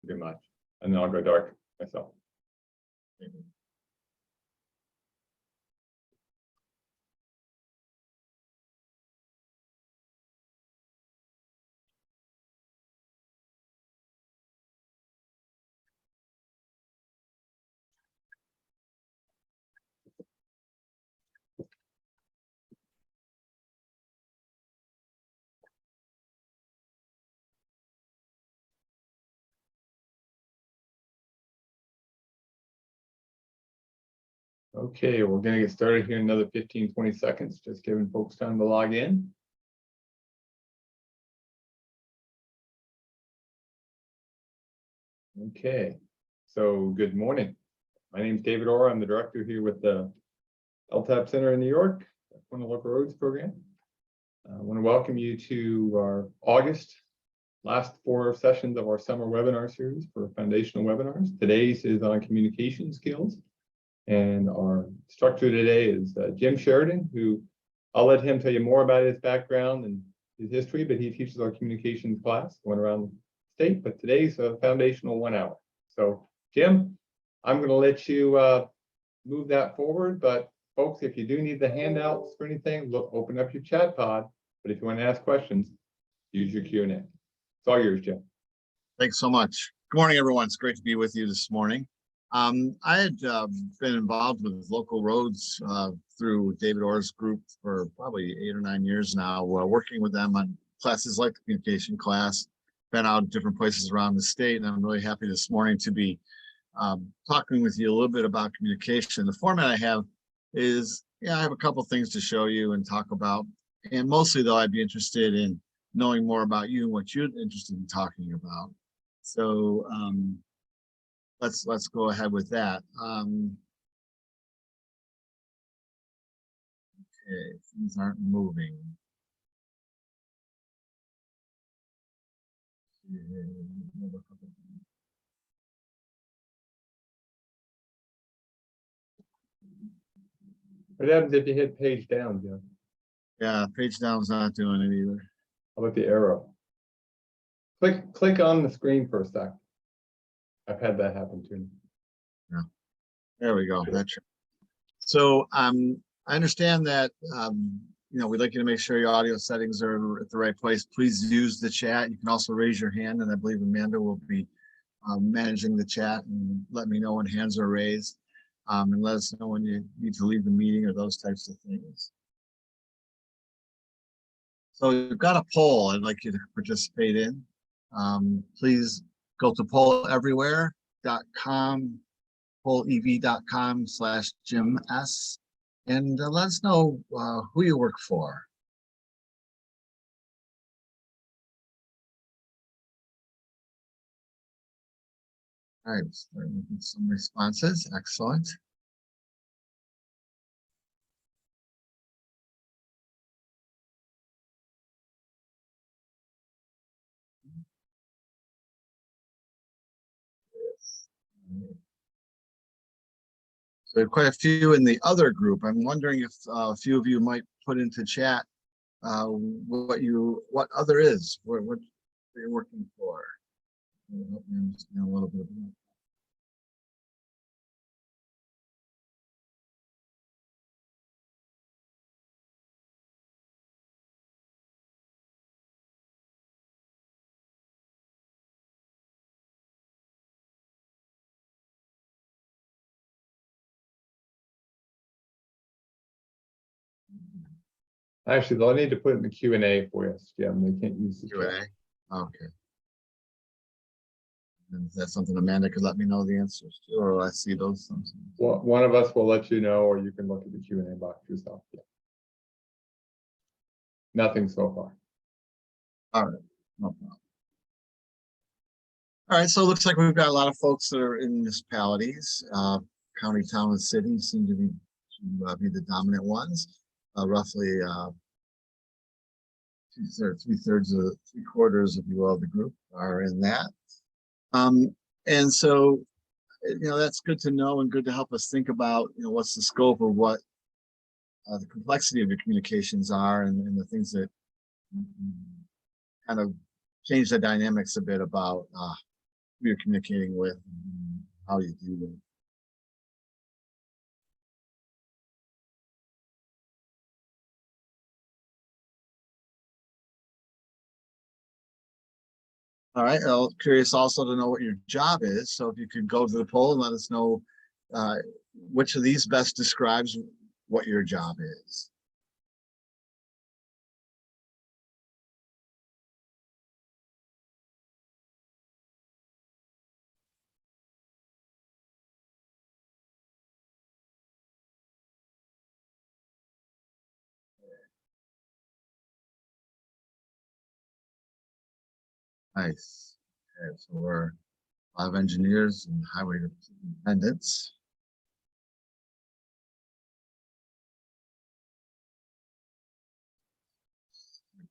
pretty much. And then I'll go dark myself. Okay, we're going to get started here in another 15-20 seconds, just giving folks time to log in. Okay, so good morning. My name is David Orr. I'm the director here with the LTAP Center in New York, on the Local Roads program. I want to welcome you to our August last 4 sessions of our summer webinar series for foundational webinars. Today's is on communication skills. And our instructor today is Jim Sheridan, who I'll let him tell you more about his background and his history, but he teaches our communications class, going around the state, but today's a foundational 1 hour. So Jim, I'm going to let you move that forward, but folks, if you do need the handouts or anything, look, open up your chat pod, but if you want to ask questions, use your Q&A. It's all yours, Jim. Thanks so much. Good morning, everyone. It's great to be with you this morning. I had been involved with Local Roads through David Orr's group for probably 8 or 9 years now, working with them on classes like the communication class, been out at different places around the state, and I'm really happy this morning to be talking with you a little bit about communication. The format I have is, I have a couple things to show you and talk about, and mostly though I'd be interested in knowing more about you and what you're interested in talking about. So let's go ahead with that. Okay, things aren't moving. What happens if you hit page down, Jim? Yeah, page down's not doing it either. How about the arrow? Click on the screen for a sec. I've had that happen too. Yeah, there we go. That's true. So I understand that we'd like you to make sure your audio settings are at the right place. Please use the chat. You can also raise your hand, and I believe Amanda will be managing the chat and let me know when hands are raised, and let us know when you need to leave the meeting or those types of things. So we've got a poll I'd like you to participate in. Please go to polleverywhere.com, pollev.com/Jim S, and let us know who you work for. All right, starting with some responses. Excellent. So we have quite a few in the other group. I'm wondering if a few of you might put into chat what other is, what you're working for. It'll help me understand a little bit about that. Actually, they'll need to put it in the Q&A for us, Jim. They can't use the Q&A. Okay. And is that something Amanda could let me know the answers to, or will I see those things? Well, one of us will let you know, or you can look at the Q&A box yourself. Yeah. Nothing so far. All right, no problem. All right, so it looks like we've got a lot of folks that are in municipalities. County, town, and city seem to be the dominant ones. Roughly 3/4 of you all, the group, are in that. And so, that's good to know and good to help us think about, what's the scope of what the complexity of your communications are, and the things that kind of change the dynamics a bit about who you're communicating with, and how you do it. All right, curious also to know what your job is. So if you could go to the poll and let us know which of these best describes what your job is. Nice. Okay, so we're a lot of engineers and highway superintendents.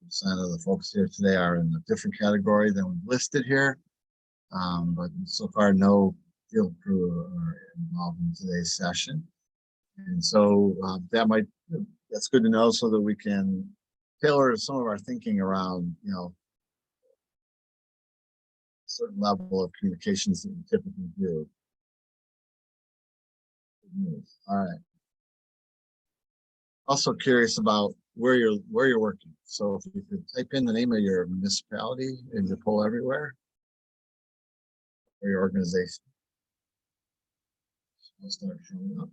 Percent of the folks here today are in a different category than we've listed here, but so far no field crew are involved in today's session, and so that's good to know so that we can tailor some of our thinking around certain level of communications that we typically do. All right. Also curious about where you're working. So if you could type in the name of your municipality in the poll everywhere, or your organization. I'll start showing up.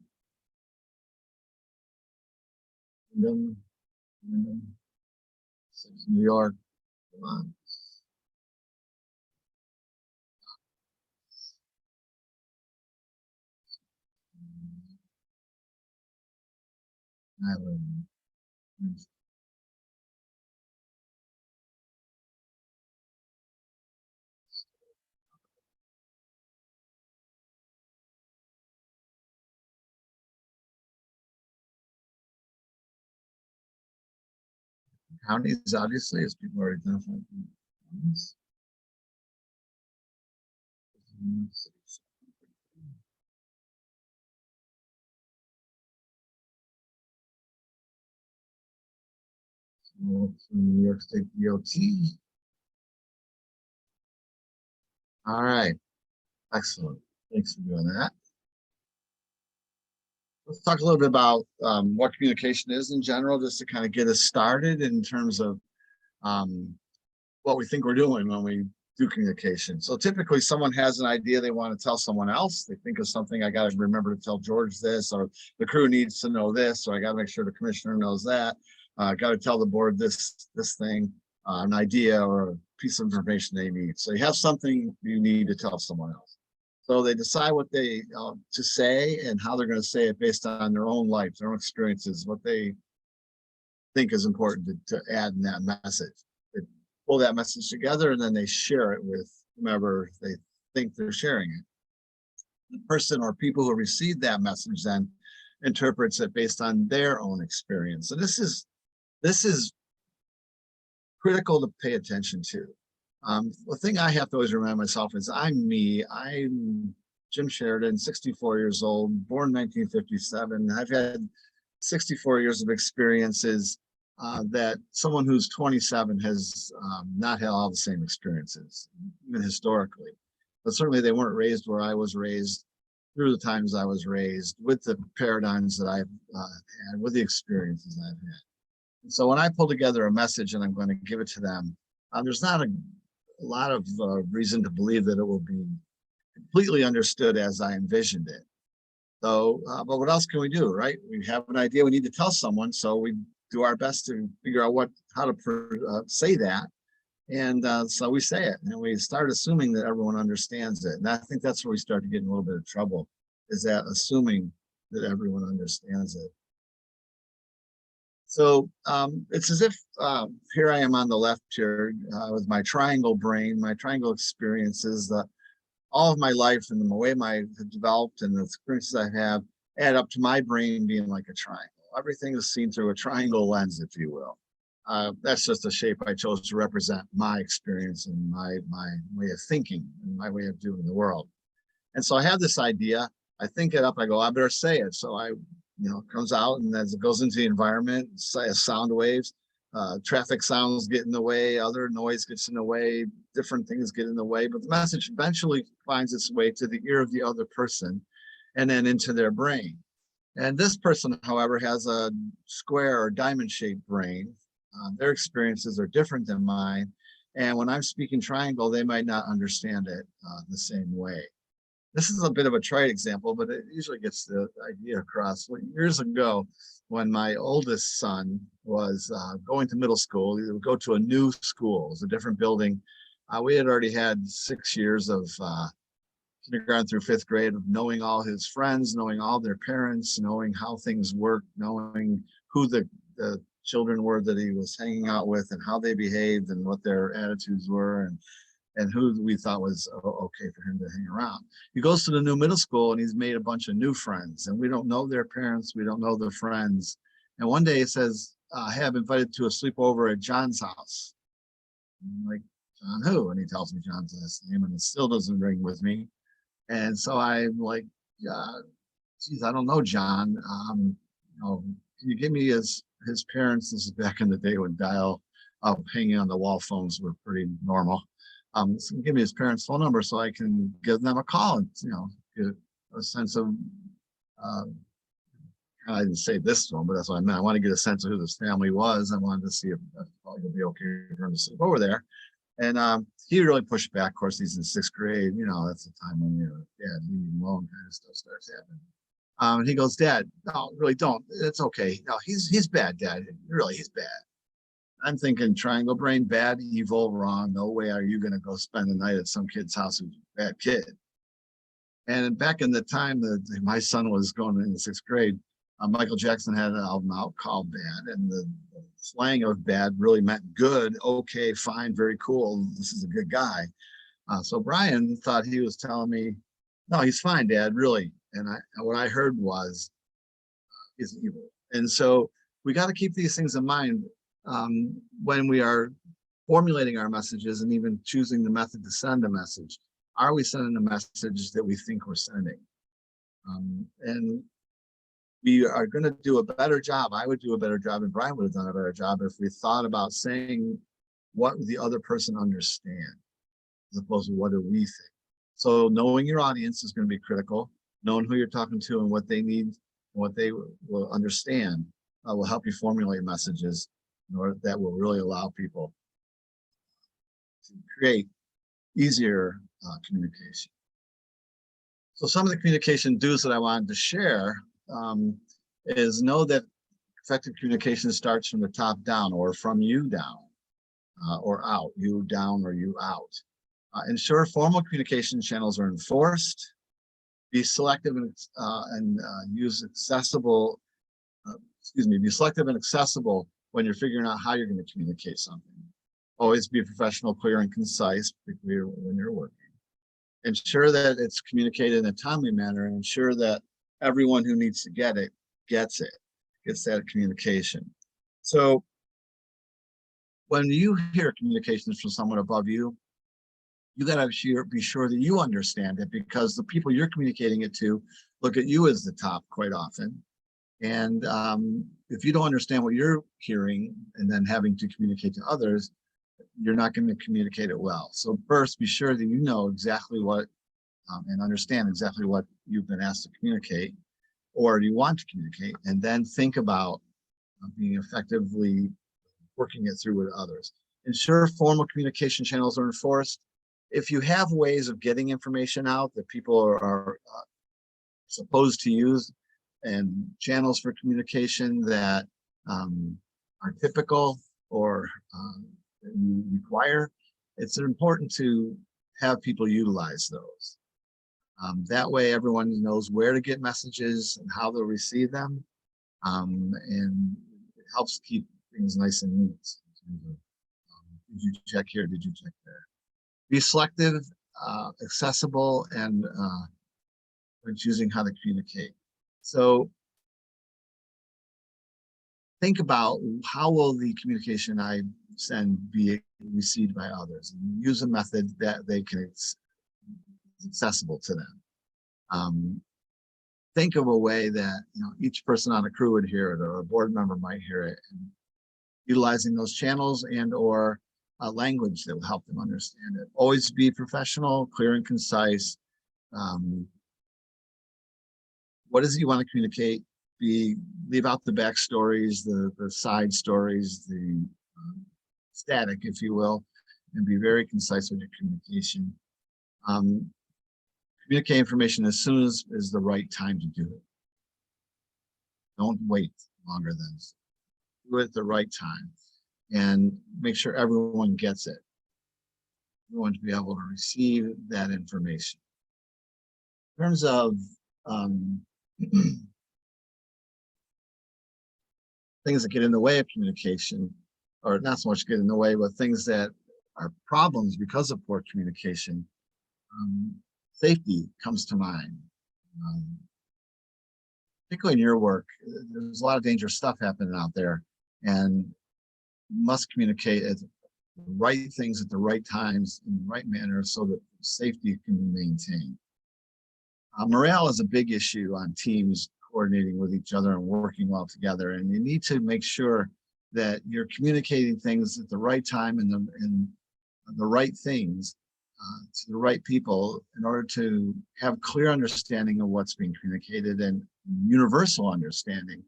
New York, come on. Counties, obviously, as people are identifying. New York State DOT. All right, excellent. Thanks for doing that. Let's talk a little bit about what communication is in general, just to kind of get us started in terms of what we think we're doing when we do communication. So typically someone has an idea they want to tell someone else. They think of something, I got to remember to tell George this, or the crew needs to know this, or I got to make sure the commissioner knows that. I got to tell the board this thing, an idea or a piece of information they need. So you have something you need to tell someone else. So they decide what they to say and how they're going to say it based on their own life, their own experiences, what they think is important to add in that message. They pull that message together and then they share it with whomever they think they're sharing it. The person or people who receive that message then interprets it based on their own experience. So this is critical to pay attention to. The thing I have to always remind myself is I'm me. I'm Jim Sheridan, 64 years old, born in 1957. I've had 64 years of experiences that someone who's 27 has not had all the same experiences, even historically. But certainly they weren't raised where I was raised, through the times I was raised, with the paradigms that I've had, with the experiences I've had. And so when I pull together a message and I'm going to give it to them, there's not a lot of reason to believe that it will be completely understood as I envisioned it. So, but what else can we do, right? We have an idea we need to tell someone, so we do our best to figure out how to say that. And so we say it, and we start assuming that everyone understands it. And I think that's where we start to get in a little bit of trouble, is that assuming that everyone understands it. So it's as if here I am on the left here with my triangle brain, my triangle experiences, all of my life and the way have developed and the experiences I have add up to my brain being like a triangle. Everything is seen through a triangle lens, if you will. That's just a shape I chose to represent my experience and my way of thinking and my way of doing the world. And so I have this idea, I think it up, I go, I better say it. So it comes out, and as it goes into the environment, sound waves, traffic sounds get in the way, other noise gets in the way, different things get in the way, but the message eventually finds its way to the ear of the other person and then into their brain. And this person, however, has a square or diamond shaped brain. Their experiences are different than mine. And when I'm speaking triangle, they might not understand it the same way. This is a bit of a trite example, but it usually gets the idea across. Years ago, when my oldest son was going to middle school, he would go to a new school. It was a different building. We had already had 6 years of kindergarten through 5th grade of knowing all his friends, knowing all their parents, knowing how things worked, knowing who the children were that he was hanging out with and how they behaved and what their attitudes were and who we thought was okay for him to hang around. He goes to the new middle school and he's made a bunch of new friends and we don't know their parents, we don't know their friends. And one day he says, hey, I've invited to a sleepover at John's house. I'm like, John who? And he tells me John's last name and it still doesn't ring with me. And so I'm like, geez, I don't know, John. Can you give me his parents? This is back in the day when dial up hanging on the wall phones were pretty normal. So give me his parents' phone number so I can give them a call and get a sense of. I didn't say this to him, but that's what I meant. I want to get a sense of who this family was. I wanted to see if it would be okay for him to sleep over there. And he really pushed back. Of course, he's in 6th grade. That's the time when dad leave him alone kind of stuff starts happening. And he goes, Dad, no, really don't. It's okay. No, he's bad, Dad. Really, he's bad. I'm thinking triangle brain, bad, evil, wrong. No way are you going to go spend the night at some kid's house who's a bad kid. And back in the time that my son was going in the 6th grade, Michael Jackson had an album out called Bad, and the slang of bad really meant good, okay, fine, very cool. This is a good guy. So Brian thought he was telling me, no, he's fine, Dad, really. And what I heard was, he's evil. And so we got to keep these things in mind when we are formulating our messages and even choosing the method to send a message. Are we sending a message that we think we're sending? And we are going to do a better job. I would do a better job, and Brian would have done a better job if we thought about saying what the other person understands, as opposed to what do we think. So knowing your audience is going to be critical. Knowing who you're talking to and what they need, and what they will understand, will help you formulate messages that will really allow people to create easier communication. So some of the communication do's that I wanted to share is know that effective communication starts from the top down or from you down or out, you down or you out. Ensure formal communication channels are enforced. Be selective and use accessible, be selective and accessible when you're figuring out how you're going to communicate something. Always be professional, clear, and concise, particularly when you're working. Ensure that it's communicated in a timely manner and ensure that everyone who needs to get it, gets that communication. So when you hear communications from someone above you, you got to be sure that you understand it, because the people you're communicating it to look at you as the top quite often. And if you don't understand what you're hearing and then having to communicate to others, you're not going to communicate it well. So first, be sure that you know exactly what and understand exactly what you've been asked to communicate or you want to communicate, and then think about being effectively working it through with others. Ensure formal communication channels are enforced. If you have ways of getting information out that people are supposed to use and channels for communication that are typical or that you require, it's important to have people utilize those. That way everyone knows where to get messages and how they'll receive them. And it helps keep things nice and neat. Did you check here? Did you check there? Be selective, accessible, and when choosing how to communicate. So think about how will the communication I send be received by others, and use a method that they can is accessible to them. Think of a way that each person on a crew would hear it, or a board member might hear it, and utilizing those channels and or language that will help them understand it. Always be professional, clear and concise. What is it you want to communicate? Leave out the backstories, the side stories, the static, if you will, and be very concise with your communication. Communicate information as soon as is the right time to do it. Don't wait longer than do it at the right time, and make sure everyone gets it. Everyone to be able to receive that information. In terms of things that get in the way of communication, or not so much get in the way, but things that are problems because of poor communication, safety comes to mind. Particularly in your work, there's a lot of dangerous stuff happening out there, and you must communicate at the right things at the right times in the right manner so that safety can be maintained. Morale is a big issue on teams coordinating with each other and working well together, and you need to make sure that you're communicating things at the right time and the right things to the right people in order to have clear understanding of what's being communicated and universal understanding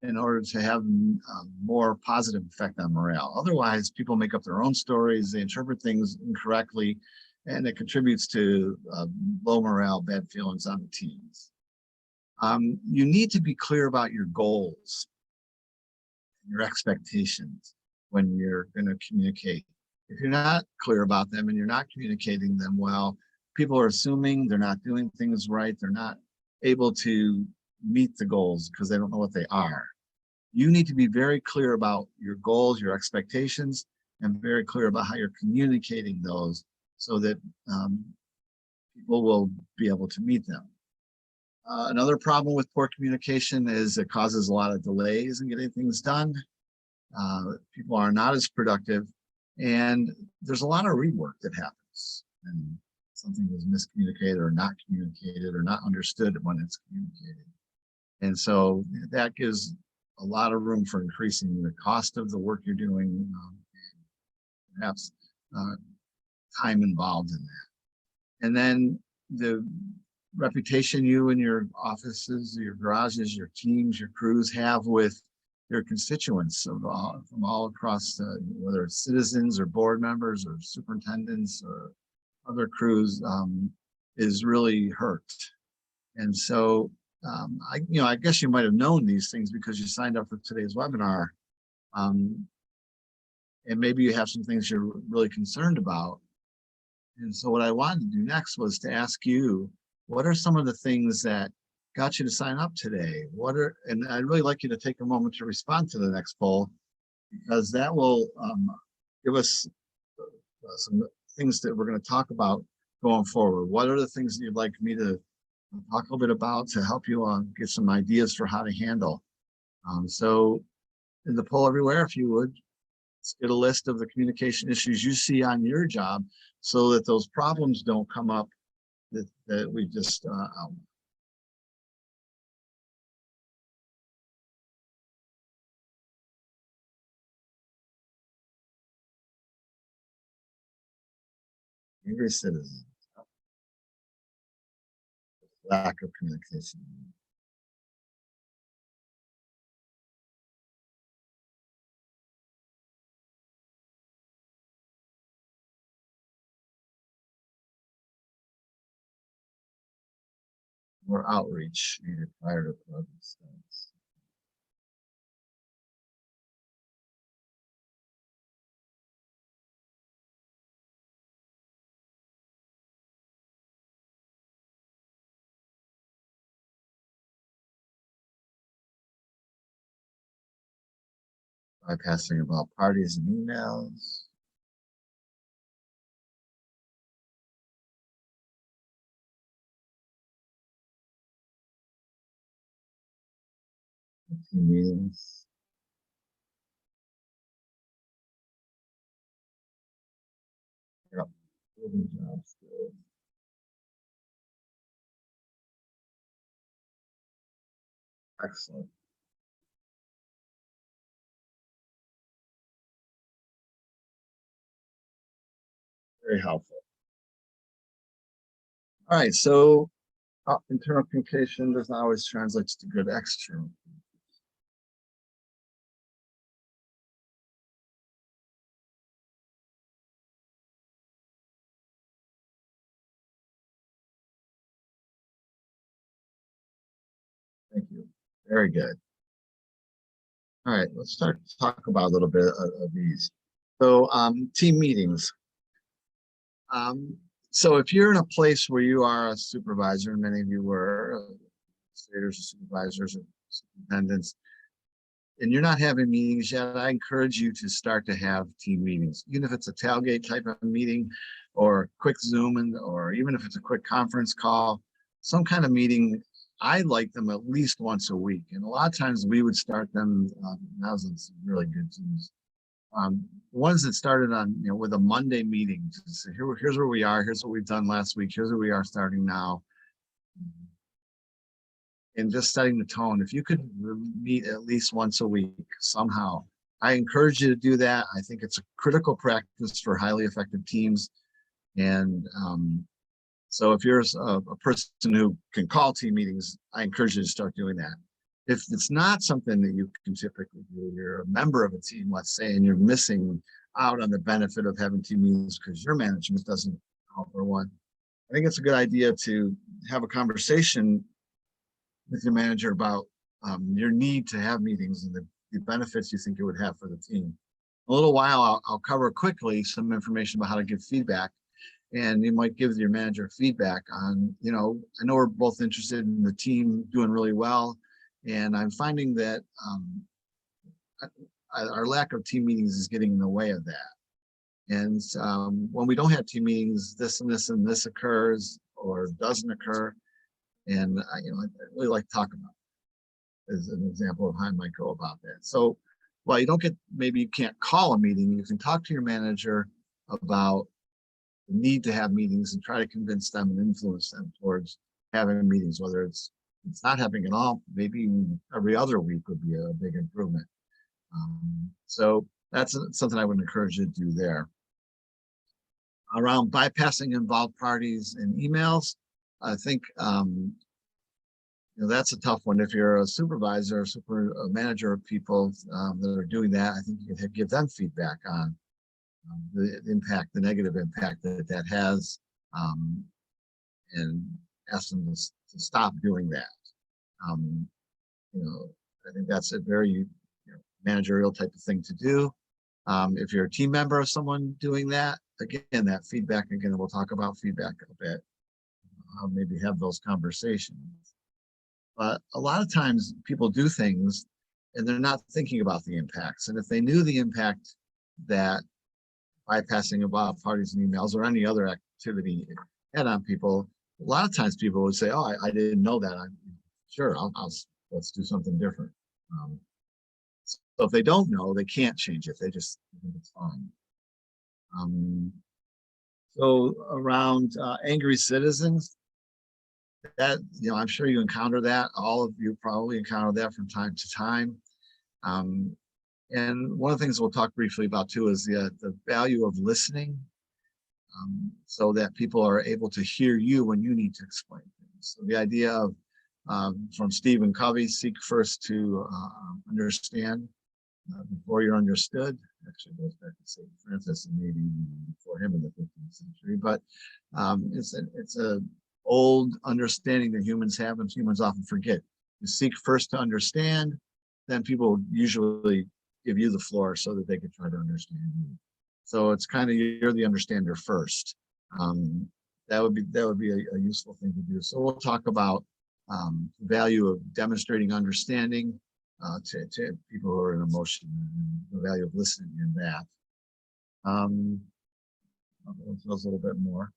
in order to have a more positive effect on morale. Otherwise, people make up their own stories, they interpret things incorrectly, and it contributes to low morale, bad feelings on the teams. You need to be clear about your goals, your expectations when you're going to communicate. If you're not clear about them and you're not communicating them well, people are assuming they're not doing things right. They're not able to meet the goals because they don't know what they are. You need to be very clear about your goals, your expectations, and very clear about how you're communicating those so that people will be able to meet them. Another problem with poor communication is it causes a lot of delays in getting things done. People are not as productive, and there's a lot of rework that happens when something is miscommunicated or not communicated or not understood when it's communicated. And so that gives a lot of room for increasing the cost of the work you're doing, perhaps time involved in that. And then the reputation you and your offices, your garages, your teams, your crews have with your constituents from all across, whether it's citizens or board members or superintendents or other crews, is really hurt. And so I guess you might have known these things because you signed up for today's webinar. And maybe you have some things you're really concerned about. And so what I wanted to do next was to ask you, what are some of the things that got you to sign up today? And I'd really like you to take a moment to respond to the next poll, because that will give us some things that we're going to talk about going forward. What are the things that you'd like me to talk a little bit about to help you get some ideas for how to handle? So in the poll everywhere, if you would, let's get a list of the communication issues you see on your job so that those problems don't come up that we just outlined. Angry citizen, lack of communication. More outreach needed prior to program starts. Bypassing about parties and emails. Meetings. Yep. Job skills. Excellent. very helpful. All right, so internal communication doesn't always translate to good external. Thank you. Very good. All right, let's start to talk about a little bit of these. So team meetings. So if you're in a place where you are a supervisor, and many of you were administrators or supervisors or superintendents, and you're not having meetings yet, I encourage you to start to have team meetings, even if it's a tailgate type of meeting or quick Zoom, or even if it's a quick conference call, some kind of meeting. I like them at least once a week. And a lot of times we would start them, that was some really good Zooms. Ones that started on, with a Monday meeting, to say, here's where we are, here's what we've done last week, here's where we are starting now. And just setting the tone. If you could meet at least once a week somehow, I encourage you to do that. I think it's a critical practice for highly effective teams. And so if you're a person who can call team meetings, I encourage you to start doing that. If it's not something that you can typically do, you're a member of a team, let's say, and you're missing out on the benefit of having team meetings because your management doesn't offer one, I think it's a good idea to have a conversation with your manager about your need to have meetings and the benefits you think it would have for the team. In a little while, I'll cover quickly some information about how to give feedback, and you might give your manager feedback on, I know we're both interested in the team doing really well, and I'm finding that our lack of team meetings is getting in the way of that. And when we don't have team meetings, this and this and this occurs or doesn't occur. And I really like to talk about it as an example of how I might go about that. So while maybe you can't call a meeting, you can talk to your manager about the need to have meetings and try to convince them and influence them towards having meetings, whether it's not happening at all, maybe every other week would be a big improvement. So that's something I would encourage you to do there. Around bypassing involved parties and emails, I think that's a tough one. If you're a supervisor or a manager of people that are doing that, I think you can give them feedback on the impact, the negative impact that has, and ask them to stop doing that. I think that's a very managerial type of thing to do. If you're a team member of someone doing that, again, that feedback, we'll talk about feedback a bit. Maybe have those conversations. But a lot of times people do things and they're not thinking about the impacts. And if they knew the impact that bypassing involved parties and emails or any other activity had on people, a lot of times people would say, oh, I didn't know that. I'm sure, let's do something different. So if they don't know, they can't change it. They just think it's fine. So around angry citizens, that, I'm sure you encounter that. All of you probably encounter that from time to time. And one of the things we'll talk briefly about too is the value of listening, so that people are able to hear you when you need to explain things. So the idea of, from Stephen Covey, seek first to understand before you're understood. Actually goes back to St. Francis and maybe before him in the 15th century. But it's a old understanding that humans have and humans often forget. You seek first to understand, then people usually give you the floor so that they can try to understand you. So it's kind of, you're the understander first. That would be a useful thing to do. So we'll talk about the value of demonstrating understanding to people who are in emotion, and the value of listening in that. I'll go into those a little bit more.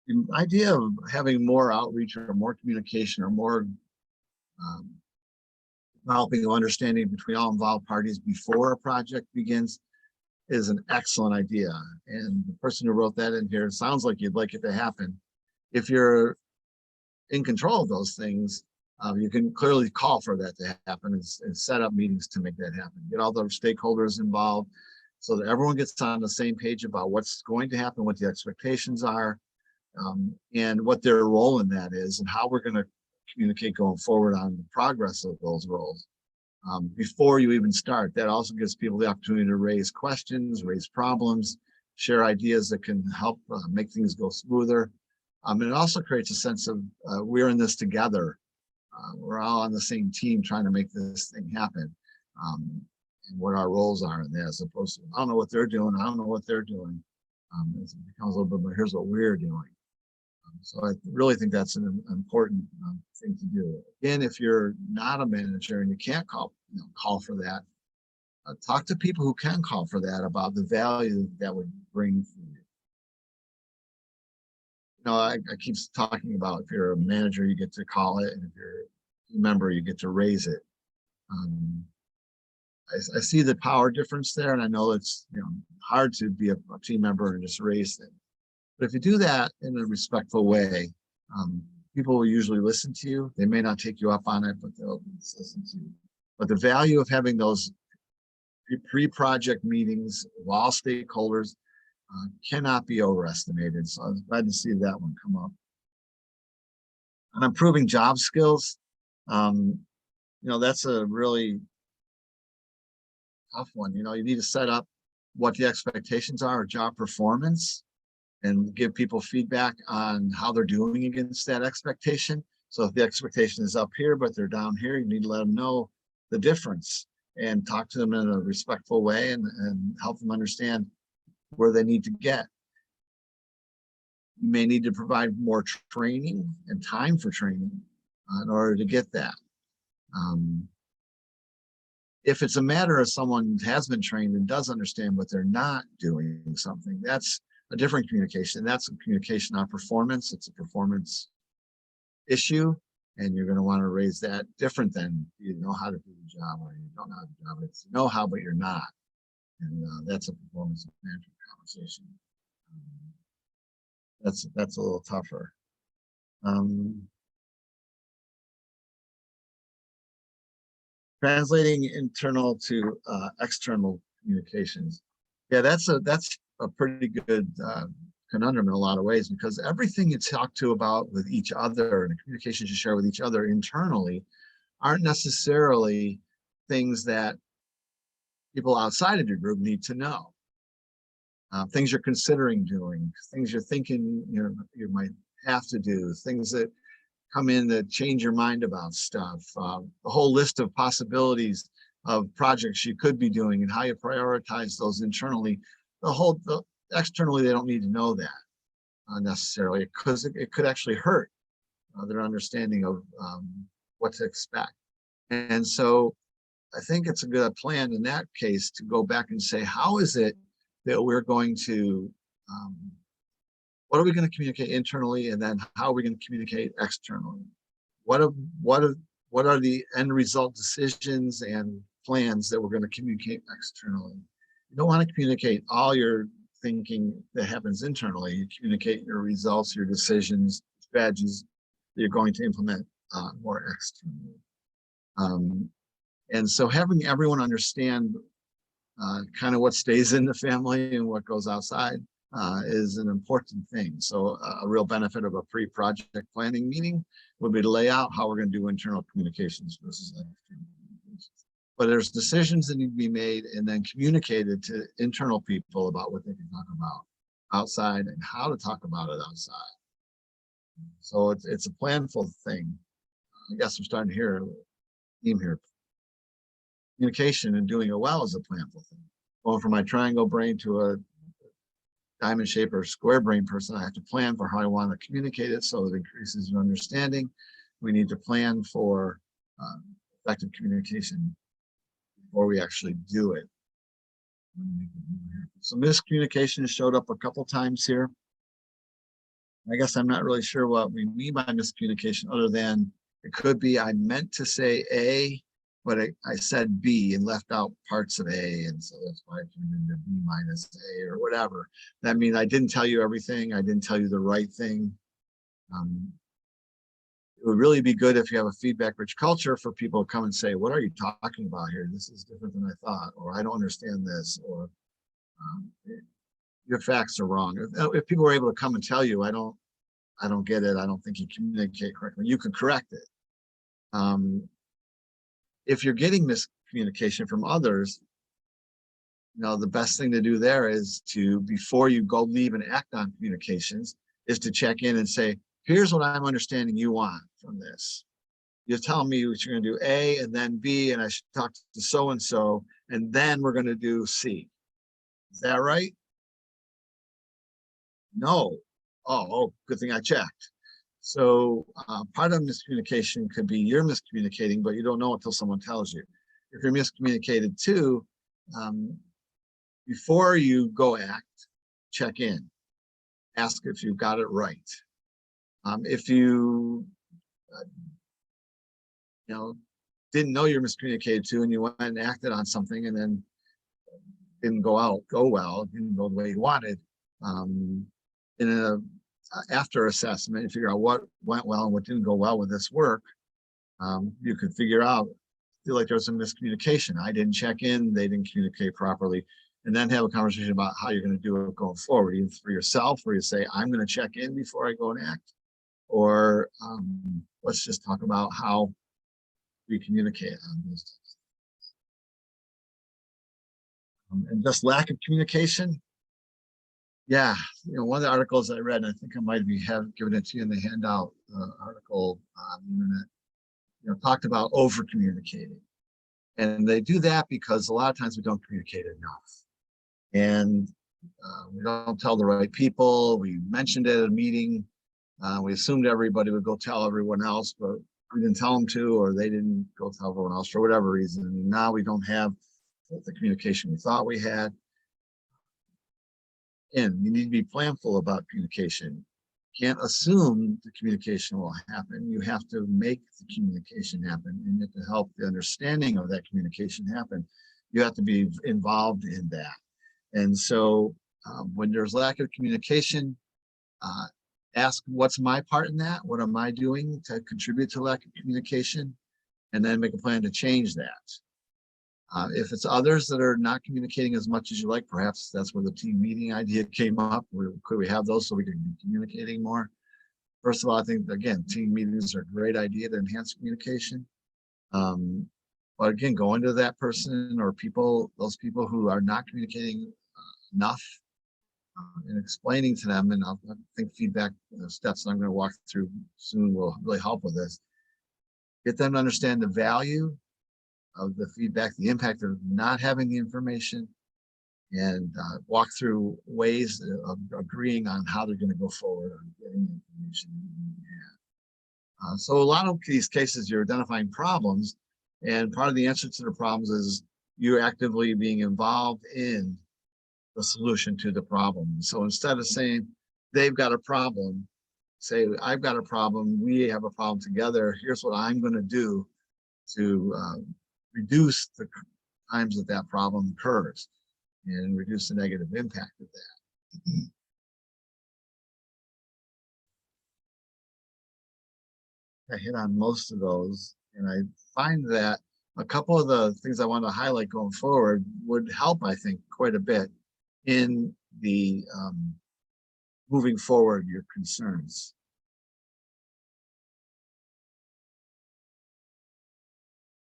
The idea of having more outreach or more communication or more developing of understanding between all involved parties before a project begins is an excellent idea. And the person who wrote that in here, sounds like you'd like it to happen. If you're in control of those things, you can clearly call for that to happen and set up meetings to make that happen. Get all the stakeholders involved, so that everyone gets on the same page about what's going to happen, what the expectations are, and what their role in that is, and how we're going to communicate going forward on the progress of those roles. Before you even start, that also gives people the opportunity to raise questions, raise problems, share ideas that can help make things go smoother. And it also creates a sense of we're in this together. We're all on the same team trying to make this thing happen, and what our roles are in that, as opposed to, I don't know what they're doing, I don't know what they're doing. It becomes a little bit, but here's what we're doing. So I really think that's an important thing to do. Again, if you're not a manager and you can't call for that, talk to people who can call for that about the value that would bring for you. I keep talking about, if you're a manager, you get to call it, and if you're a member, you get to raise it. I see the power difference there, and I know it's hard to be a team member and just raise things. But if you do that in a respectful way, people will usually listen to you. They may not take you up on it, but they'll listen to you. But the value of having those pre-project meetings with all stakeholders cannot be overestimated. So I was glad to see that one come up. And improving job skills, that's a really tough one. You need to set up what the expectations are of job performance and give people feedback on how they're doing against that expectation. So if the expectation is up here, but they're down here, you need to let them know the difference and talk to them in a respectful way and help them understand where they need to get. You may need to provide more training and time for training in order to get that. If it's a matter of someone has been trained and does understand what they're not doing something, that's a different communication. That's a communication on performance. It's a performance issue, and you're going to want to raise that different than you know how to do the job or you don't know how to do the job. It's you know how, but you're not. And that's a performance management conversation. That's a little tougher. Translating internal to external communications. Yeah, that's a pretty good conundrum in a lot of ways, because everything you talk to about with each other and the communications you share with each other internally aren't necessarily things that people outside of your group need to know. Things you're considering doing, things you're thinking you might have to do, things that come in that change your mind about stuff, a whole list of possibilities of projects you could be doing and how you prioritize those internally. Externally, they don't need to know that necessarily, because it could actually hurt their understanding of what to expect. And so I think it's a good plan in that case to go back and say, how is it that we're going to, what are we going to communicate internally, and then how are we going to communicate externally? What are the end result decisions and plans that we're going to communicate externally? You don't want to communicate all your thinking that happens internally. You communicate your results, your decisions, strategies that you're going to implement more externally. And so having everyone understand kind of what stays in the family and what goes outside is an important thing. So a real benefit of a pre-project planning meeting would be to lay out how we're going to do internal communications versus external communications. But there's decisions that need to be made and then communicated to internal people about what they can talk about outside and how to talk about it outside. So it's a planful thing. I guess I'm starting to hear a theme here. Communication and doing it well is a planful thing. Going from my triangle brain to a diamond shape or square brain person, I have to plan for how I want to communicate it so it increases your understanding. We need to plan for effective communication before we actually do it. So miscommunication showed up a couple times here. I guess I'm not really sure what we mean by miscommunication, other than it could be I meant to say A, but I said B and left out parts of A, and so that's why it turned into B minus A or whatever. That means I didn't tell you everything. I didn't tell you the right thing. It would really be good if you have a feedback-rich culture for people to come and say, what are you talking about here? This is different than I thought, or I don't understand this, or your facts are wrong. If people were able to come and tell you, I don't get it, I don't think you communicate correctly, you could correct it. If you're getting miscommunication from others, the best thing to do there is to, before you go leave and act on communications, is to check in and say, here's what I'm understanding you want from this. You're telling me what you're going to do A and then B, and I should talk to so-and-so, and then we're going to do C. Is that right? No. Oh, good thing I checked. So part of miscommunication could be you're miscommunicating, but you don't know until someone tells you. If you're miscommunicated too, before you go act, check in. Ask if you got it right. If you didn't know you're miscommunicated to, and you went and acted on something and then didn't go well, didn't go the way you wanted, in a after assessment, you figure out what went well and what didn't go well with this work. You could feel like there was some miscommunication. I didn't check in, they didn't communicate properly, and then have a conversation about how you're going to do it going forward, either for yourself, where you say, I'm going to check in before I go and act, or let's just talk about how we communicate on those. And just lack of communication. Yeah, one of the articles I read, and I think I might have given it to you in the handout, article on the internet, talked about over communicating. And they do that because a lot of times we don't communicate enough. And we don't tell the right people. We mentioned it at a meeting. We assumed everybody would go tell everyone else, but we didn't tell them to, or they didn't go tell everyone else for whatever reason. And now we don't have the communication we thought we had. And you need to be planful about communication. You can't assume the communication will happen. You have to make the communication happen. And to help the understanding of that communication happen, you have to be involved in that. And so when there's lack of communication, ask what's my part in that? What am I doing to contribute to lack of communication? And then make a plan to change that. If it's others that are not communicating as much as you like, perhaps that's where the team meeting idea came up. Could we have those so we can be communicating more? First of all, I think, again, team meetings are a great idea to enhance communication. But again, going to that person or those people who are not communicating enough, and explaining to them, and I think feedback steps I'm going to walk through soon will really help with this. Get them to understand the value of the feedback, the impact of not having the information, and walk through ways of agreeing on how they're going to go forward on getting information. So a lot of these cases, you're identifying problems, and part of the answer to the problems is you actively being involved in the solution to the problem. So instead of saying they've got a problem, say I've got a problem, we have a problem together, here's what I'm going to do to reduce the times that problem occurs and reduce the negative impact of that. I hit on most of those, and I find that a couple of the things I want to highlight going forward would help, I think, quite a bit in the moving forward your concerns.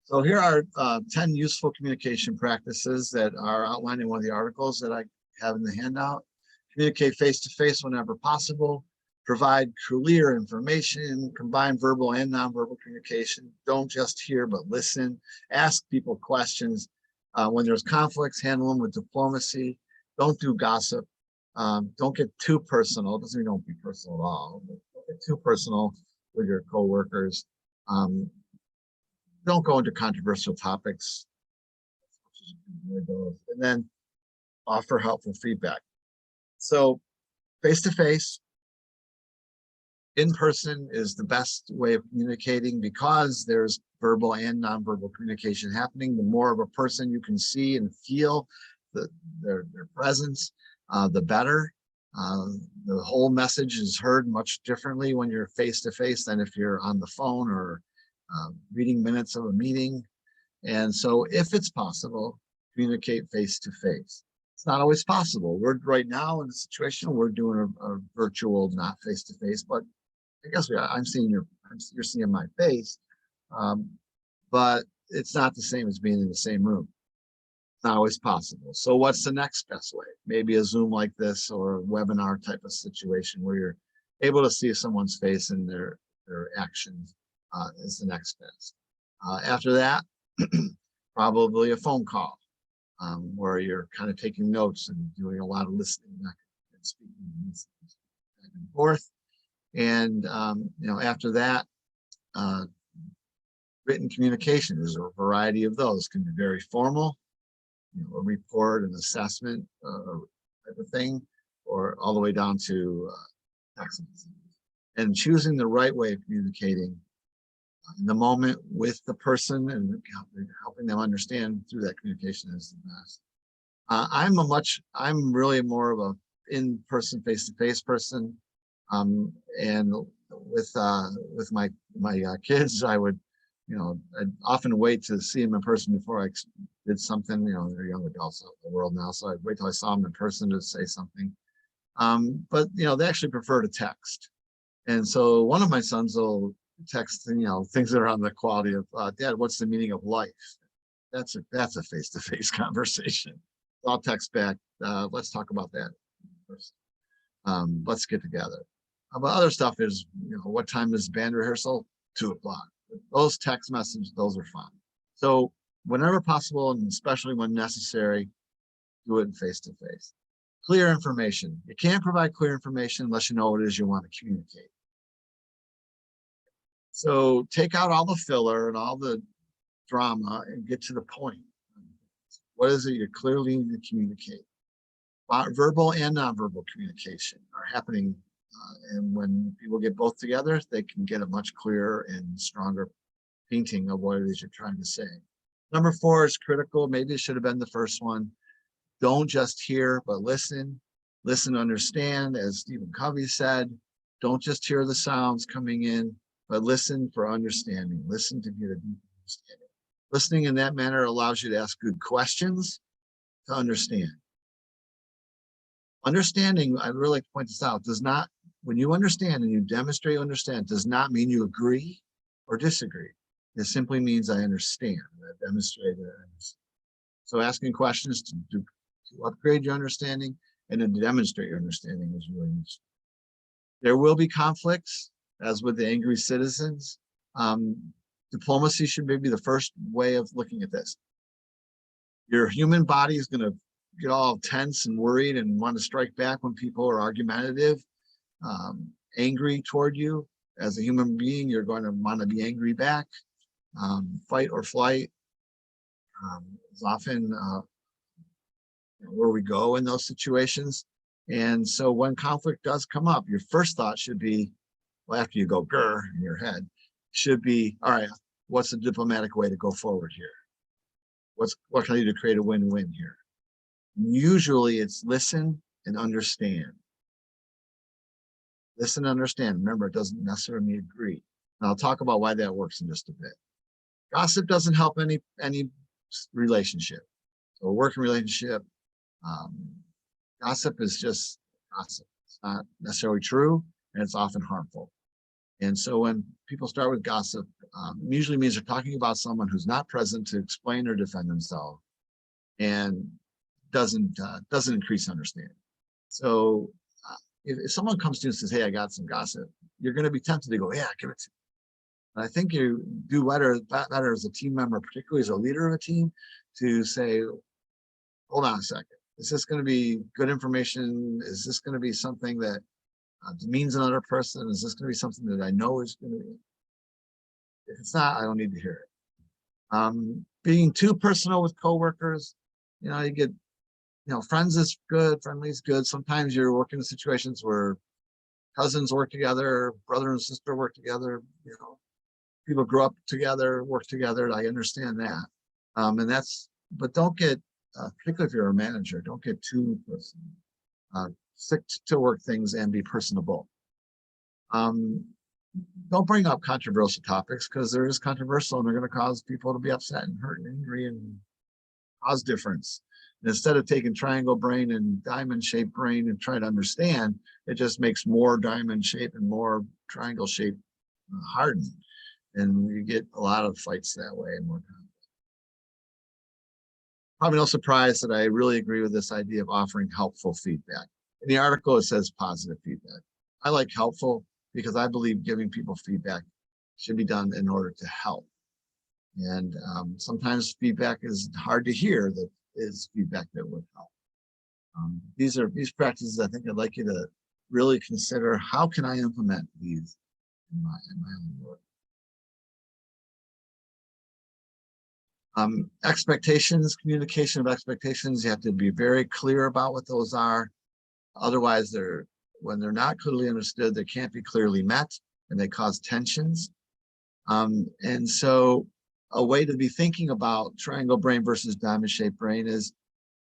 So here are 10 useful communication practices that are outlined in one of the articles that I have in the handout. Communicate face-to-face whenever possible. Provide clear information. Combine verbal and nonverbal communication. Don't just hear, but listen. Ask people questions. When there's conflicts, handle them with diplomacy. Don't do gossip. Don't get too personal. It doesn't mean don't be personal at all. But don't get too personal with your coworkers. Don't go into controversial topics. And then offer helpful feedback. So face-to-face, in person is the best way of communicating because there's verbal and nonverbal communication happening. The more of a person you can see and feel their presence, the better. The whole message is heard much differently when you're face-to-face than if you're on the phone or reading minutes of a meeting. And so if it's possible, communicate face-to-face. It's not always possible. We're right now in a situation, we're doing a virtual, not face-to-face, but I guess I'm seeing you're seeing my face, but it's not the same as being in the same room. It's not always possible. So what's the next best way? Maybe a Zoom like this or a webinar type of situation where you're able to see someone's face and their actions is the next best. After that, probably a phone call where you're kind of taking notes and doing a lot of listening and speaking back and forth. And after that, written communication. There's a variety of those. Can be very formal, a report, an assessment type of thing, or all the way down to text messages. And choosing the right way of communicating in the moment with the person and helping them understand through that communication is the best. I'm really more of a in-person, face-to-face person. And with my kids, I would, I'd often wait to see them in person before I did something. They're young adults out in the world now, so I'd wait till I saw them in person to say something. But they actually prefer to text, and so one of my sons will text, things that are on the quality of, Dad, what's the meaning of life? That's a face-to-face conversation. I'll text back, let's talk about that first. Let's get together. But other stuff is, what time is band rehearsal? 2 o'clock. Those text messages, those are fine. So whenever possible, and especially when necessary, do it face-to-face. Clear information. You can't provide clear information unless you know what it is you want to communicate. So take out all the filler and all the drama and get to the point. What is it you clearly need to communicate? Verbal and nonverbal communication are happening. And when people get both together, they can get a much clearer and stronger painting of what it is you're trying to say. Number 4 is critical. Maybe it should have been the first one. Don't just hear, but listen. Listen, understand, as Stephen Covey said. Don't just hear the sounds coming in, but listen for understanding. Listen to get a deep understanding. Listening in that manner allows you to ask good questions to understand. Understanding, I really like to point this out, does not, when you understand and you demonstrate you understand, does not mean you agree or disagree. It simply means I understand. I demonstrate that I understand. So asking questions to upgrade your understanding and to demonstrate your understanding is really useful. There will be conflicts, as with the angry citizens. Diplomacy should maybe be the first way of looking at this. Your human body is going to get all tense and worried and want to strike back when people are argumentative, angry toward you. As a human being, you're going to want to be angry back. Fight or flight is often where we go in those situations. And so when conflict does come up, your first thought should be, well, after you go grr in your head, should be, all right, what's the diplomatic way to go forward here? What can I do to create a win-win here? Usually it's listen and understand. Listen and understand. Remember, it doesn't necessarily mean agree. And I'll talk about why that works in just a bit. Gossip doesn't help any relationship. So a working relationship, gossip is just gossip. It's not necessarily true, and it's often harmful. And so when people start with gossip, it usually means they're talking about someone who's not present to explain or defend themselves, and doesn't increase understanding. So if someone comes to you and says, hey, I got some gossip, you're going to be tempted to go, yeah, give it to me. And I think you do better as a team member, particularly as a leader of a team, to say, hold on a second. Is this going to be good information? Is this going to be something that demeans another person? Is this going to be something that I know is going to be? If it's not, I don't need to hear it. Being too personal with coworkers, you get, friends is good, friendly is good. Sometimes you're working in situations where cousins work together, brother and sister work together, people grow up together, work together. I understand that. But don't get, particularly if you're a manager, don't get too personal. Stick to work things and be personable. Don't bring up controversial topics, because there is controversial and they're going to cause people to be upset and hurt and angry and cause difference. And instead of taking triangle brain and diamond shaped brain and try to understand, it just makes more diamond shape and more triangle shape harden. And you get a lot of fights that way and more conflict. Probably no surprise that I really agree with this idea of offering helpful feedback. In the article, it says positive feedback. I like helpful because I believe giving people feedback should be done in order to help. And sometimes feedback is hard to hear that is feedback that would help. These practices I think I'd like you to really consider. How can I implement these in my own work? Expectations, communication of expectations, you have to be very clear about what those are. Otherwise, when they're not clearly understood, they can't be clearly met and they cause tensions. And so a way to be thinking about triangle brain versus diamond shaped brain is,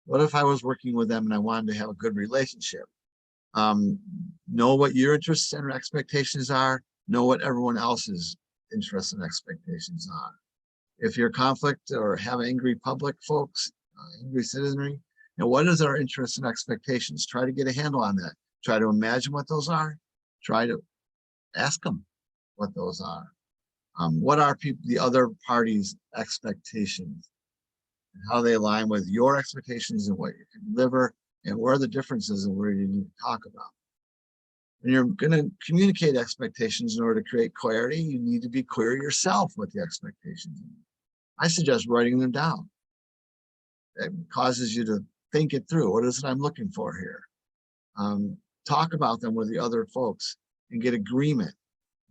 what if I was working with them and I wanted to have a good relationship? Know what your interests and expectations are, know what everyone else's interests and expectations are. If you're conflict or have angry public folks, angry citizenry, what is our interests and expectations? Try to get a handle on that. Try to imagine what those are. Try to ask them what those are. What are the other party's expectations? And how they align with your expectations and what you can deliver, and where are the differences and where you need to talk about. When you're going to communicate expectations in order to create clarity, you need to be clear yourself what the expectations are. I suggest writing them down. It causes you to think it through. What is it I'm looking for here? Talk about them with the other folks and get agreement.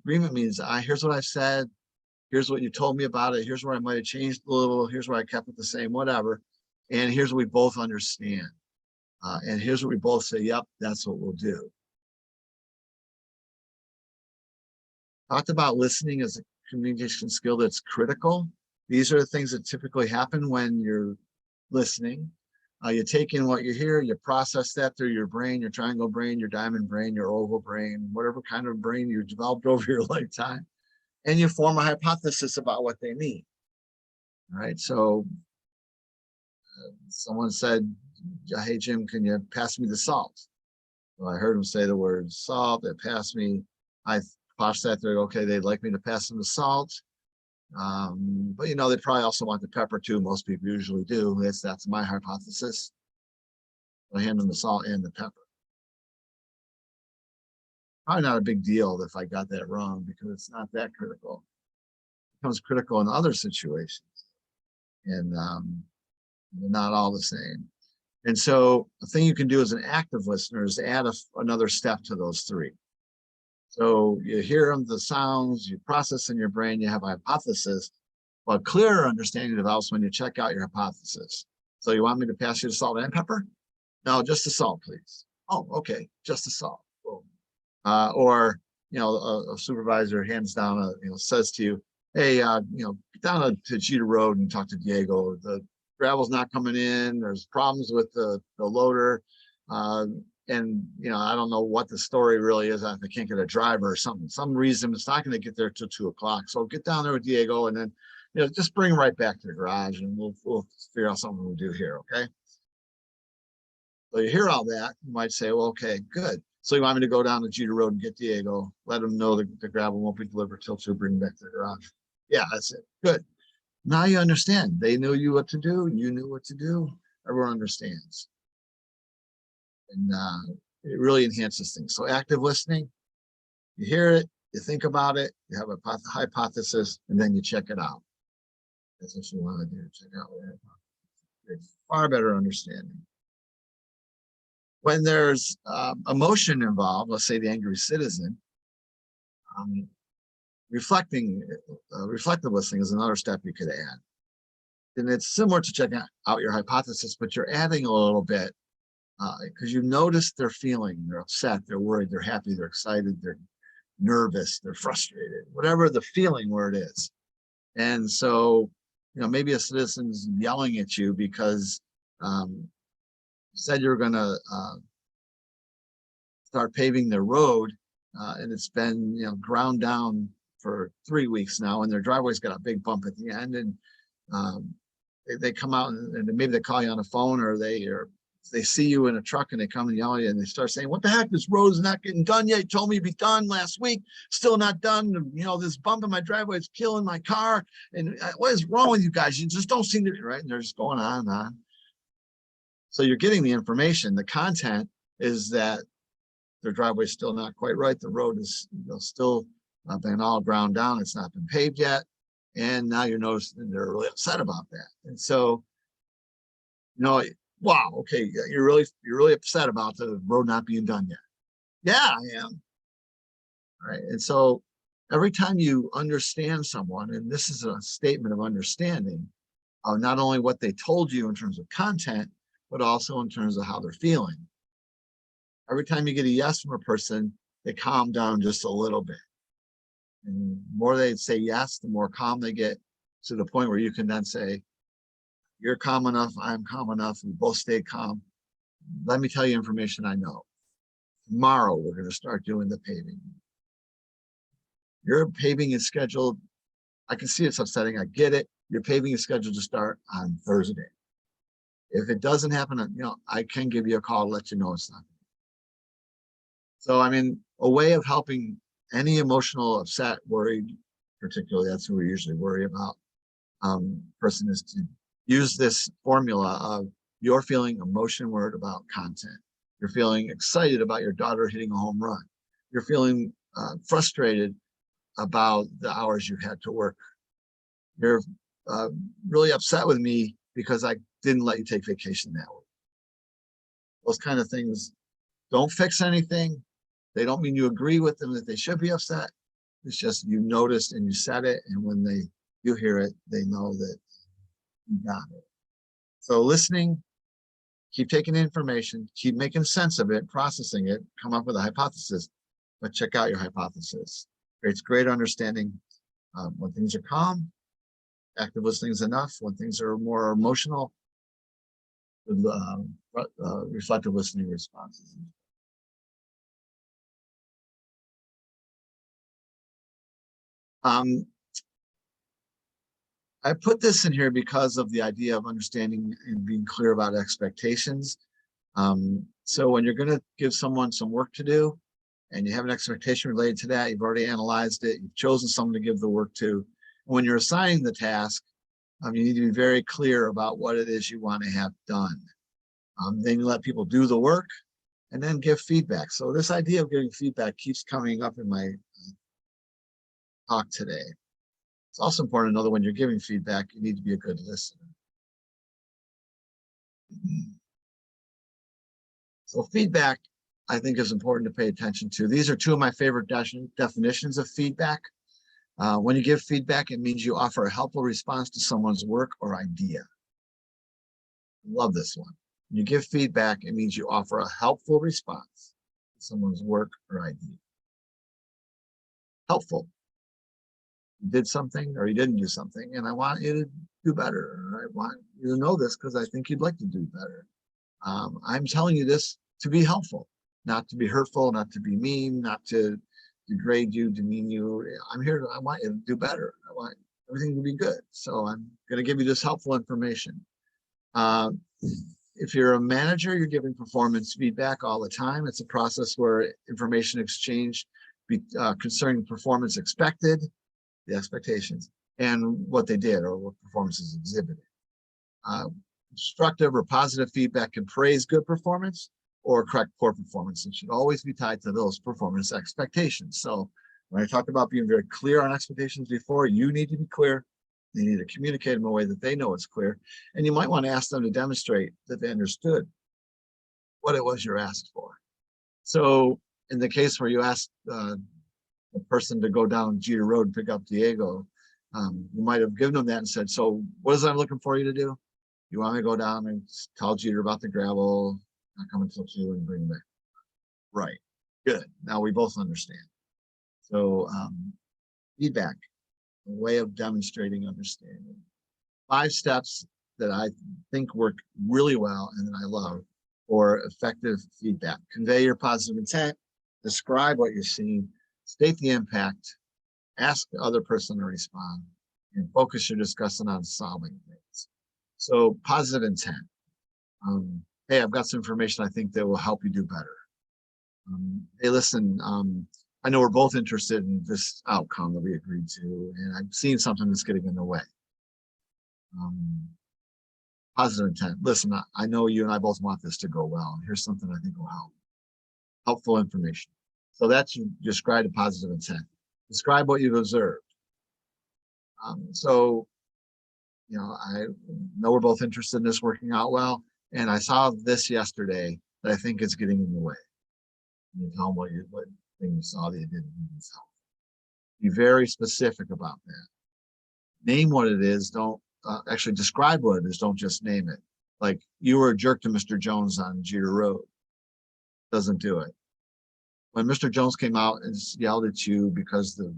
Agreement means, here's what I've said. Here's what you told me about it. Here's where I might have changed a little. Here's where I kept it the same, whatever. And here's what we both understand. And here's what we both say, yep, that's what we'll do. Talked about listening as a communication skill that's critical. These are the things that typically happen when you're listening. You take in what you hear, you process that through your brain, your triangle brain, your diamond brain, your oval brain, whatever kind of brain you developed over your lifetime, and you form a hypothesis about what they mean. All right, so someone said, hey, Jim, can you pass me the salt? Well, I heard him say the word salt, they passed me. I processed that through, okay, they'd like me to pass them the salt. But they probably also want the pepper too. Most people usually do. That's my hypothesis. I hand them the salt and the pepper. Probably not a big deal if I got that wrong, because it's not that critical. It becomes critical in other situations, and they're not all the same. And so the thing you can do as an active listener is to add another step to those three. So you hear them, the sounds, you process in your brain, you have a hypothesis, but clearer understanding develops when you check out your hypothesis. So you want me to pass you the salt and pepper? No, just the salt, please. Oh, okay, just the salt. Or a supervisor hands down, says to you, hey, get down to Cheetah Road and talk to Diego. The gravel's not coming in. There's problems with the loader. And I don't know what the story really is. I can't get a driver or something. Some reason it's not going to get there till 2 o'clock. So get down there with Diego, and then just bring him right back to the garage, and we'll figure out something we'll do here. Okay. So you hear all that, you might say, well, okay, good. So you want me to go down to Cheetah Road and get Diego, let him know the gravel won't be delivered till 2, bring him back to the garage. Yeah, that's it. Good. Now you understand. They knew you what to do. You knew what to do. Everyone understands. And it really enhances things. So active listening, you hear it, you think about it, you have a hypothesis, and then you check it out. That's what you want to do, check out what it's far better understanding. When there's emotion involved, let's say the angry citizen, reflective listening is another step you could add. And it's similar to checking out your hypothesis, but you're adding a little bit because you notice their feeling. They're upset, they're worried, they're happy, they're excited, they're nervous, they're frustrated, whatever the feeling word is. And so, maybe a citizen's yelling at you because you said you were going to start paving their road, and it's been ground down for 3 weeks now, and their driveway's got a big bump at the end, and they come out and maybe they call you on the phone, or they see you in a truck and they come and yell at you and they start saying, what the heck, this road is not getting done yet. You told me to be done last week, still not done. You know, this bump in my driveway is killing my car. And what is wrong with you guys? You just don't seem to be right. And they're just going on and on. So you're getting the information. The content is that their driveway is still not quite right. The road is still been all ground down. It's not been paved yet. And now you're noticing they're really upset about that. And so, wow, okay, you're really upset about the road not being done yet. Yeah, I am. All right. And so every time you understand someone, and this is a statement of understanding of not only what they told you in terms of content, but also in terms of how they're feeling. Every time you get a yes from a person, they calm down just a little bit. And the more they say yes, the more calm they get, to the point where you can then say, you're calm enough, I'm calm enough, we both stay calm. Let me tell you information I know. Tomorrow, we're going to start doing the paving. Your paving is scheduled. I can see it's upsetting. I get it. Your paving is scheduled to start on Thursday. If it doesn't happen, I can give you a call to let you know it's not. So, I mean, a way of helping any emotional, upset, worried, particularly that's who we usually worry about, person, is to use this formula of you're feeling emotion word about content. You're feeling excited about your daughter hitting a home run. You're feeling frustrated about the hours you had to work. You're really upset with me because I didn't let you take vacation that week. Those kind of things don't fix anything. They don't mean you agree with them that they should be upset. It's just you noticed and you said it, and when you hear it, they know that you got it. So listening, keep taking the information, keep making sense of it, processing it, come up with a hypothesis, but check out your hypothesis. Creates greater understanding when things are calm, active listening is enough. When things are more emotional, reflective listening responses. I put this in here because of the idea of understanding and being clear about expectations. So when you're going to give someone some work to do and you have an expectation related to that, you've already analyzed it, you've chosen someone to give the work to. When you're assigning the task, you need to be very clear about what it is you want to have done. Then you let people do the work and then give feedback. So this idea of giving feedback keeps coming up in my talk today. It's also important to know that when you're giving feedback, you need to be a good listener. So feedback, I think, is important to pay attention to. These are two of my favorite definitions of feedback. When you give feedback, it means you offer a helpful response to someone's work or idea. Love this one. When you give feedback, it means you offer a helpful response to someone's work or idea. Helpful. You did something or you didn't do something, and I want you to do better. Or I want you to know this because I think you'd like to do better. I'm telling you this to be helpful, not to be hurtful, not to be mean, not to degrade you, demean you. I want you to do better. I want everything to be good. So I'm going to give you this helpful information. If you're a manager, you're giving performance feedback all the time. It's a process where information exchange concerning performance expected, the expectations, and what they did or what performances exhibited. Constructive or positive feedback can praise good performance or correct poor performance. It should always be tied to those performance expectations. So when I talked about being very clear on expectations before, you need to be clear. You need to communicate in a way that they know it's clear. And you might want to ask them to demonstrate that they understood what it was you're asked for. So in the case where you asked a person to go down Jeter Road and pick up Diego, you might have given them that and said, so what is it I'm looking for you to do? You want me to go down and tell Jeter about the gravel, not come and flip you and bring him back? Right, good. Now we both understand. So feedback, a way of demonstrating understanding. 5 steps that I think work really well and that I love for effective feedback. Convey your positive intent, describe what you're seeing, state the impact, ask the other person to respond, and focus your discussion on solving things. So positive intent. Hey, I've got some information I think that will help you do better. Hey, listen, I know we're both interested in this outcome that we agreed to, and I've seen something that's getting in the way. Positive intent. Listen, I know you and I both want this to go well. And here's something I think will help. Helpful information. So that's you describe a positive intent. Describe what you've observed. So, you know, I know we're both interested in this working out well, and I saw this yesterday that I think is getting in the way. You tell them what thing you saw that you didn't help. Be very specific about that. Name what it is. Don't actually describe what it is. Don't just name it. Like, you were a jerk to Mr. Jones on Jeter Road. Doesn't do it. When Mr. Jones came out and yelled at you because the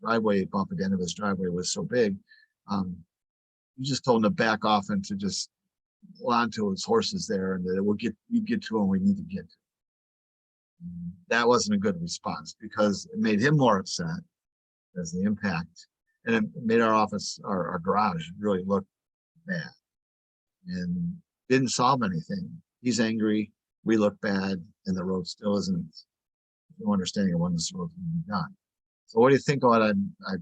driveway bump at the end of his driveway was so big, you just told him to back off and to just hold on to his horses there, and that you get to him we need to get to. That wasn't a good response because it made him more upset as the impact, and it made our office, our garage, really look bad and didn't solve anything. He's angry, we look bad, and the road still isn't no understanding of when this road can be done. So what do you think of what I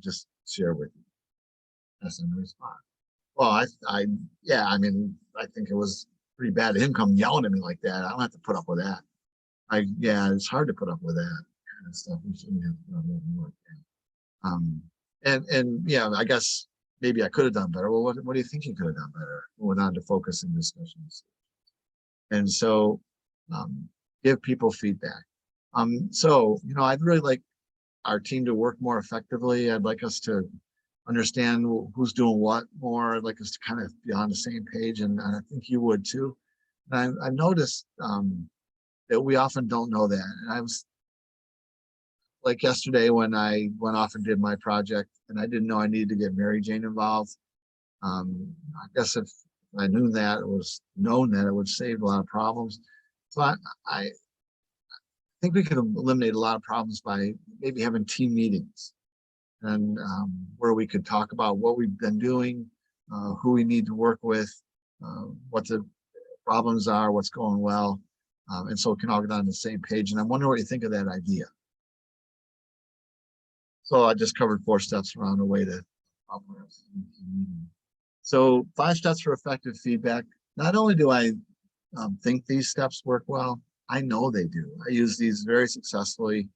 just shared with you? That's in response. Well, yeah, I mean, I think it was pretty bad of him come yelling at me like that. I don't have to put up with that. Yeah, it's hard to put up with that kind of stuff. We shouldn't have to put up with that. And yeah, I guess maybe I could have done better. Well, what do you think you could have done better? We went on to focus in discussions. And so give people feedback. So, you know, I'd really like our team to work more effectively. I'd like us to understand who's doing what more. I'd like us to kind of be on the same page, and I think you would too. And I noticed that we often don't know that. And I was like yesterday when I went off and did my project, and I didn't know I needed to get Mary Jane involved. I guess if I knew that, it was known that, it would save a lot of problems. So I think we could eliminate a lot of problems by maybe having team meetings, and where we could talk about what we've been doing, who we need to work with, what the problems are, what's going well, and so we can all get on the same page. And I'm wondering what you think of that idea. So I just covered 4 steps around the way to. So 5 steps for effective feedback. Not only do I think these steps work well, I know they do. I use these very successfully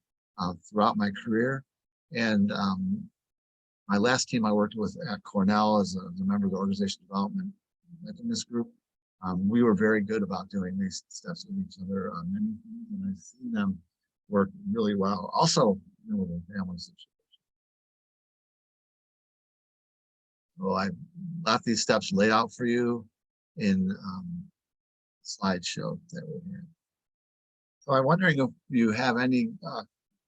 throughout my career. And my last team I worked with at Cornell as a member of the organization development in this group, we were very good about doing these steps with each other on many things, and I've seen them work really well. Also, you know, with a family situation. So I left these steps laid out for you in slideshow that we're here. So I'm wondering if you have any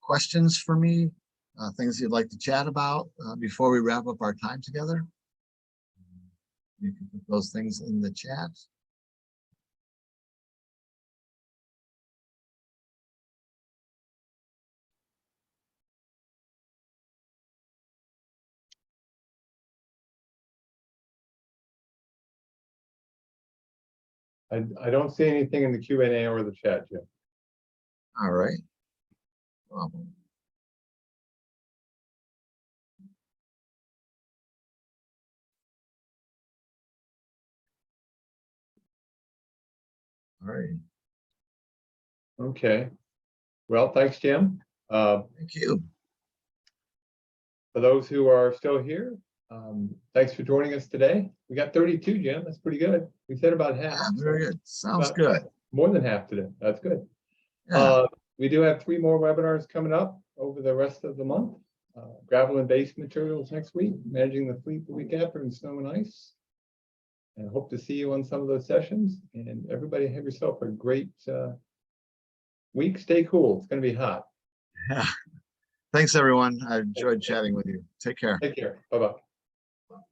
questions for me, things you'd like to chat about before we wrap up our time together. You can put those things in the chat. I don't see anything in the Q&A or the chat, Jim. All right. All right. Okay. Well, thanks, Jim. Thank you. For those who are still here, thanks for joining us today. We got 32, Jim. That's pretty good. We said about half. Yeah, very good. Sounds good. More than half today. That's good. Yeah. We do have 3 more webinars coming up over the rest of the month. Gravel and base materials next week, managing the fleet the week after, and snow and ice. And I hope to see you on some of those sessions. And everybody have yourself a great week. Stay cool. It's going to be hot. Yeah. Thanks, everyone. I enjoyed chatting with you. Take care. Take care. Bye-bye.